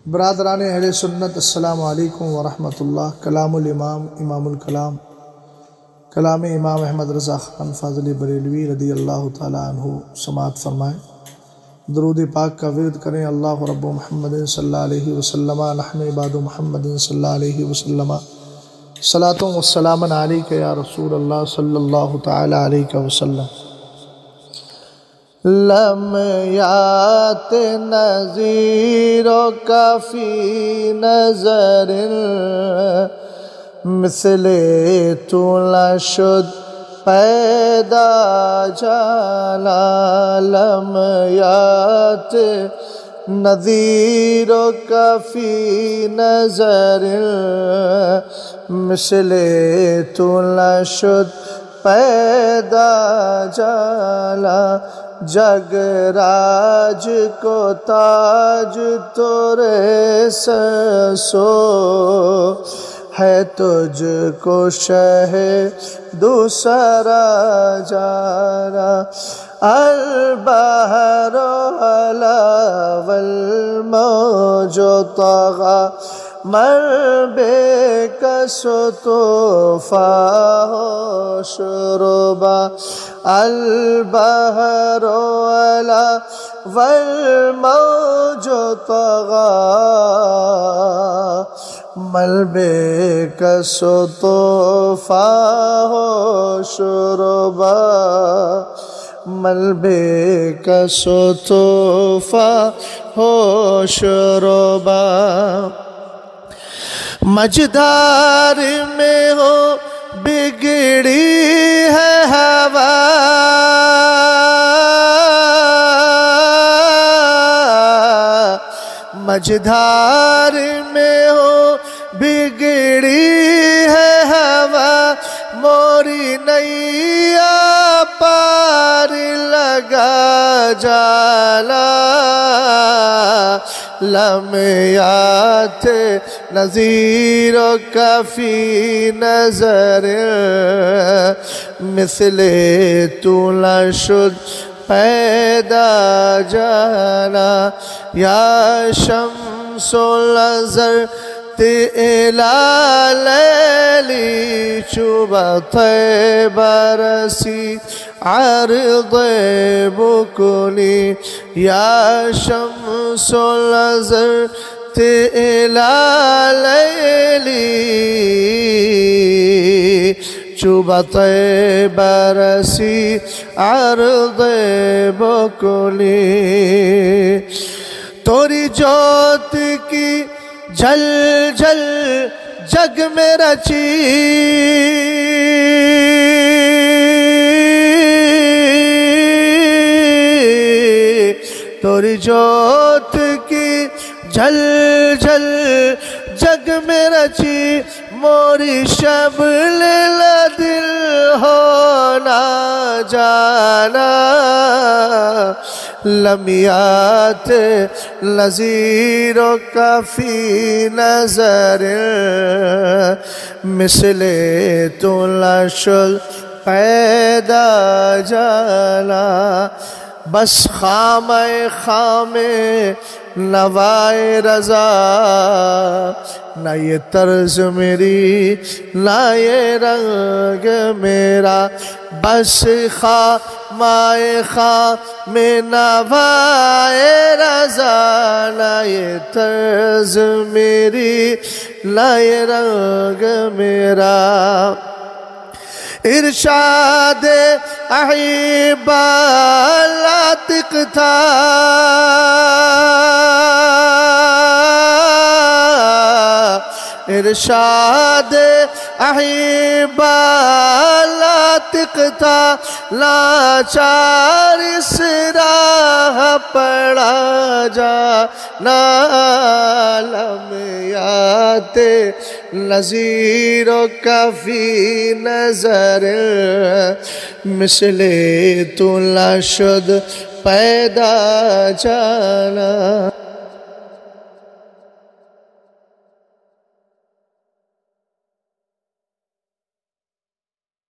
برادران اہل سنت السلام علیکم ورحمۃ اللہ۔ کلام الامام امام الکلام کلام امام احمد رضا خان فاضل بریلوی رضی اللہ تعالیٰ عنہ سماعت فرمائیں۔ درود پاک کا ورد کریں۔ اللہ رب محمد صلی اللہ علیہ وسلم نحن عباد محمد صلی اللہ علیہ وسلم صلاۃ و سلام علیک یا رسول اللہ صلی اللہ تعالیٰ علیہ وسلم۔ لمیات نظیر و کفی نظر مثل تو نشد پیدا جالا۔ لمیات نظیر و کفی نظر مثل تو نشد پیدا جالا۔ جگ راج کو تاج تورے سو ہے، تجھ کو شہ دوسرا جارا۔ البحر علا والموج طغا، مربے کسو طوفا ہو شربا۔ البحر علا والموج طغا، مربے کسو طوفا ہو شربا۔ ملبے کسو طوفا ہو شربا۔ مجدار میں ہو بگڑی ہے ہوا، مجدار میں ہو بگڑی ہے ہوا، موری نیا پار لگا جالا۔ لمیات نظیر و کفی نظر مثل تو نشد پیدا جالا۔ یا شمس نظر الی لیلی، چوبت برسی عرض بکلی۔ یا شمس نظر الی لیلی، چوبت برسی عرض بکلی۔ توری جوت کی جل جل جگ میں رچی، توری جوت کی جل جل جگ میں رچی، موری شبل دل ہونا جانا۔ لمیات نظیر و کفی نظر مثل تو نشد پیدا جالا۔ بس خام خام نوائے رضا، نہ یہ طرز میری نہ یہ رنگ میرا، بس خام خام نوائے رضا، نہ یہ طرز میری نہ یہ رنگ میرا۔ ارشاد احبا لاتق تھا، ارشاد احبا لاتق تھا، لاچار اس راہ پڑا جانا۔ لمیات نظیر و کفی نظر مثل تو نشد پیدا جانا۔